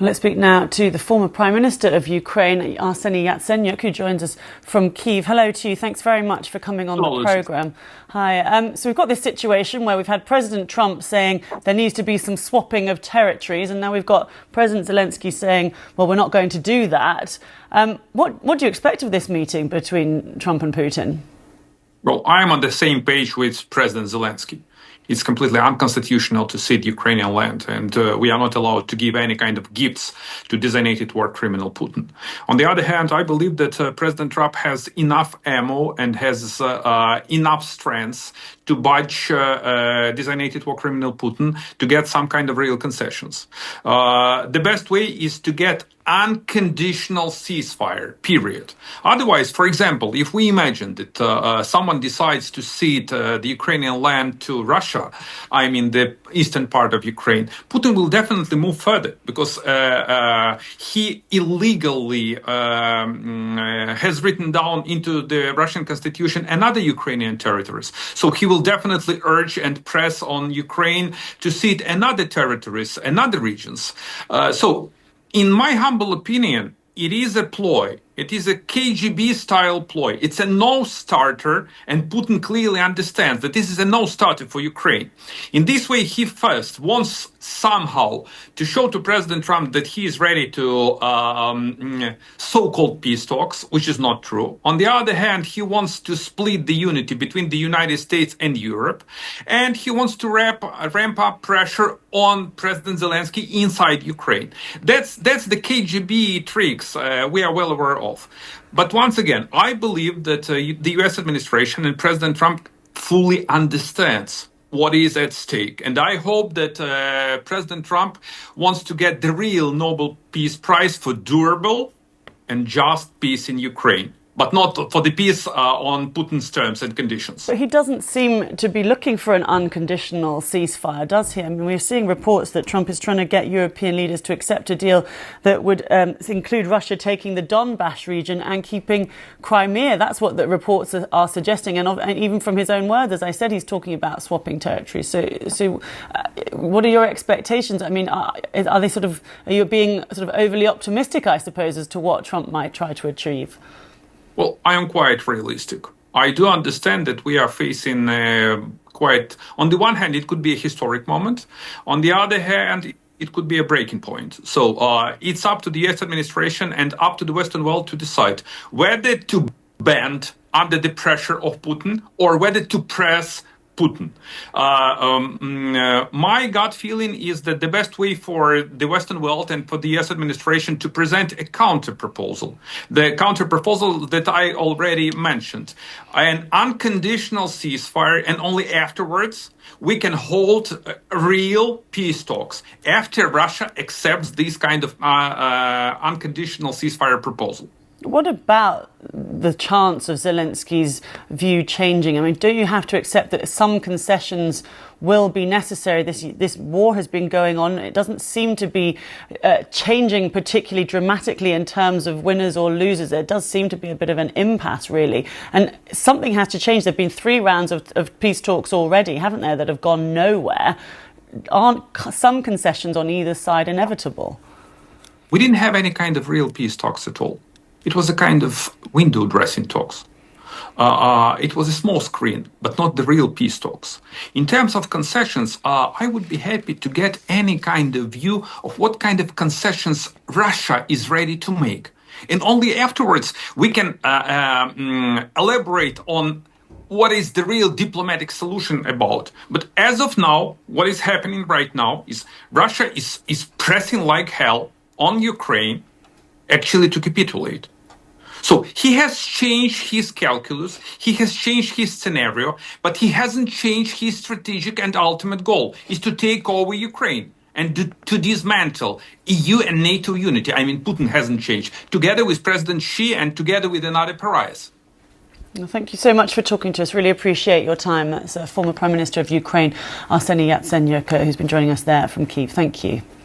Well, let's speak now to the former Prime Minister of Ukraine, Yatsenyuk, who joins us from Kyiv. Hello to you. Thanks very much for coming on the programme. Hi. So we've got this situation where we've had President Trump saying there needs to be some swapping of territories, and now we've got President Zelenskyy saying, well, we're not going to do that. What do you expect of this meeting between Trump and Putin? Well, I'm on the same page with President Zelenskyy. It's completely unconstitutional to cede Ukrainian land, and we are not allowed to give any kind of gifts to designated war criminal Putin. On the other hand, I believe that President Trump has enough ammo and has enough strength to budge designated war criminal Putin to get some kind of real concessions. The best way is to get unconditional ceasefire, period. Otherwise, for example, if we imagine that someone decides to cede the Ukrainian land to Russia, I mean the eastern part of Ukraine, Putin will definitely move further because he illegally has written down into the Russian constitution another Ukrainian territories. So he will definitely urge and press on Ukraine to cede another territories, another regions. So in my humble opinion, it is a ploy. It is a KGB-style ploy. It's a no-starter, and Putin clearly understands that this is a no-starter for Ukraine. In this way, he first wants somehow to show to President Trump that he is ready to so-called peace talks, which is not true. On the other hand, he wants to split the unity between the United States and Europe, and he wants to ramp up pressure on President Zelenskyy inside Ukraine. That's the KGB tricks we are well aware of. But once again, I believe that the US administration and President Trump fully understands what is at stake. And I hope that President Trump wants to get the real Nobel Peace Prize for durable and just peace in Ukraine, but not for the peace on Putin's terms and conditions. But he doesn't seem to be looking for an unconditional ceasefire, does he? I mean, we're seeing reports that Trump is trying to get European leaders to accept a deal that would include Russia taking the Donbass region and keeping Crimea. That's what the reports are suggesting. And even from his own words, as I said, he's talking about swapping territories. So what are your expectations? I mean, are you being sort of overly optimistic, I suppose, as to what Trump might try to achieve? Well, I am quite realistic. I do understand that we are facing on the one hand, it could be a historic moment. On the other hand, it could be a breaking point. So it's up to the US administration and up to the Western world to decide whether to bend under the pressure of Putin or whether to press Putin. My gut feeling is that the best way for the Western world and for the US administration to present a counterproposal, the counterproposal that I already mentioned, an unconditional ceasefire, and only afterwards we can hold real peace talks after Russia accepts this kind of unconditional ceasefire proposal. What about the chance of Zelenskyy's view changing? I mean, do you have to accept that some concessions will be necessary? This war has been going on. It doesn't seem to be changing particularly dramatically in terms of winners or losers. There does seem to be a bit of an impasse, really. And something has to change. There have been 3 rounds of peace talks already, haven't there, that have gone nowhere? Aren't some concessions on either side inevitable? We didn't have any kind of real peace talks at all. It was a kind of window dressing talks. It was a small screen, but not the real peace talks. In terms of concessions, I would be happy to get any kind of view of what kind of concessions Russia is ready to make. And only afterwards we can elaborate on what is the real diplomatic solution about. But as of now, what is happening right now is Russia is pressing like hell on Ukraine actually to capitulate. So he has changed his calculus, he has changed his scenario, but he hasn't changed his strategic and ultimate goal, is to take over Ukraine and to dismantle EU and NATO unity. I mean, Putin hasn't changed, together with President Xi and together with another pariahs. Well, thank you so much for talking to us. Really appreciate your time. That's former Prime Minister of Ukraine, Yatsenyuk, who's been joining us there from Kyiv. Thank you.